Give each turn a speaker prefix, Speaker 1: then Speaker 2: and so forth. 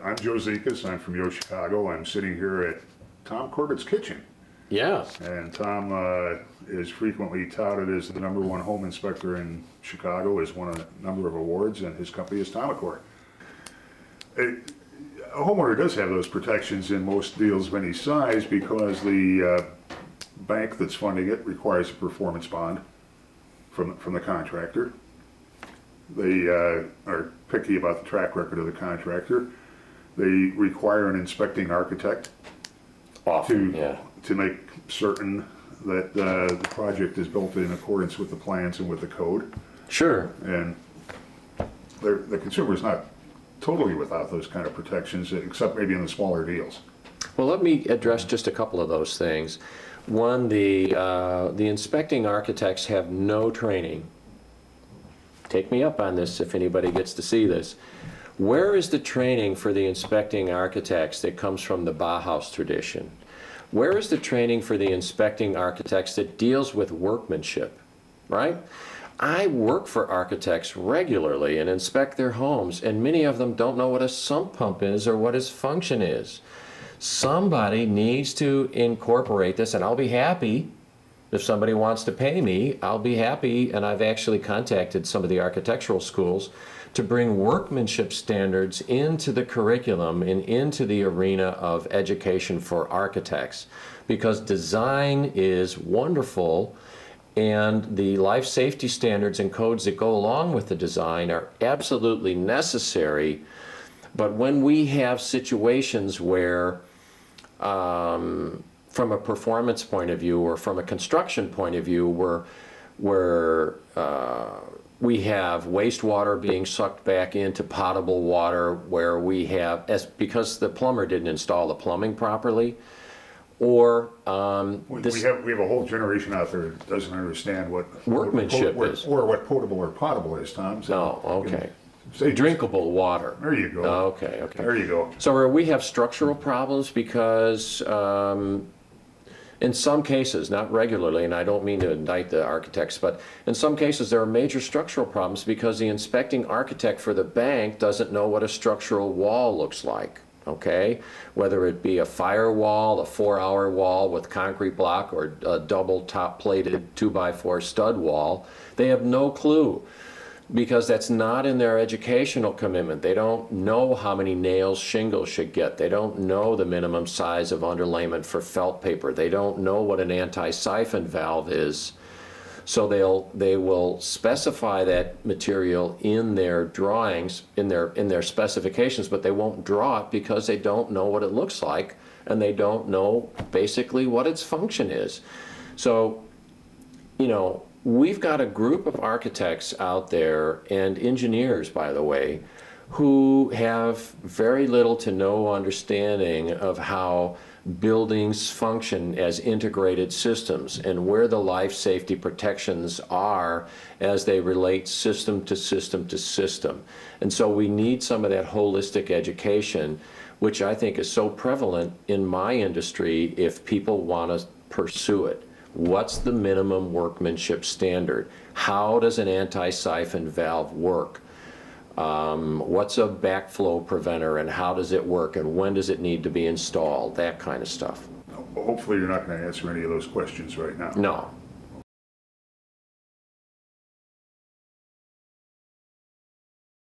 Speaker 1: I'm Joe Zekas. I'm from YoChicago. I'm sitting here at Tom Corbett's kitchen.
Speaker 2: Yeah.
Speaker 1: And Tom is frequently touted as the #1 home inspector in Chicago, has won a number of awards, and his company is Tomacor. A homeowner does have those protections in most deals of any size because the bank that's funding it requires a performance bond from the contractor. They are picky about the track record of the contractor. They require an inspecting architect to make certain that the project is built in accordance with the plans and with the code.
Speaker 2: Sure.
Speaker 1: And the consumer is not totally without those kind of protections, except maybe in the smaller deals.
Speaker 2: Well, let me address just a couple of those things. One, the inspecting architects have no training. Take me up on this if anybody gets to see this. Where is the training for the inspecting architects that comes from the Bauhaus tradition? Where is the training for the inspecting architects that deals with workmanship, right? I work for architects regularly and inspect their homes, and many of them don't know what a sump pump is or what its function is. Somebody needs to incorporate this, and I'll be happy if somebody wants to pay me. I'll be happy, and I've actually contacted some of the architectural schools to bring workmanship standards into the curriculum and into the arena of education for architects, because design is wonderful and the life safety standards and codes that go along with the design are absolutely necessary. But when we have situations where from a performance point of view or from a construction point of view where we have wastewater being sucked back into potable water, where we have, because the plumber didn't install the plumbing properly, or
Speaker 1: we have a whole generation out there that doesn't understand what
Speaker 2: workmanship is,
Speaker 1: or what potable or potable is, Tom. So,
Speaker 2: okay. Drinkable water.
Speaker 1: There you go.
Speaker 2: Okay.
Speaker 1: There you go.
Speaker 2: So where we have structural problems because in some cases, not regularly, and I don't mean to indict the architects, but in some cases there are major structural problems because the inspecting architect for the bank doesn't know what a structural wall looks like, okay? Whether it be a firewall, a 4-hour wall with concrete block, or a double top-plated 2x4 stud wall, they have no clue, because that's not in their educational commitment. They don't know how many nails shingles should get. They don't know the minimum size of underlayment for felt paper. They don't know what an anti-siphon valve is. So they will specify that material in their drawings, in their specifications, but they won't draw it because they don't know what it looks like, and they don't know basically what its function is. So, you know, we've got a group of architects out there, and engineers, by the way, who have very little to no understanding of how buildings function as integrated systems and where the life safety protections are as they relate system to system to system. And so we need some of that holistic education, which I think is so prevalent in my industry if people want to pursue it. What's the minimum workmanship standard? How does an anti-siphon valve work? What's a backflow preventer and how does it work and when does it need to be installed? That kind of stuff.
Speaker 1: Hopefully you're not going to answer any of those questions right now.
Speaker 2: No.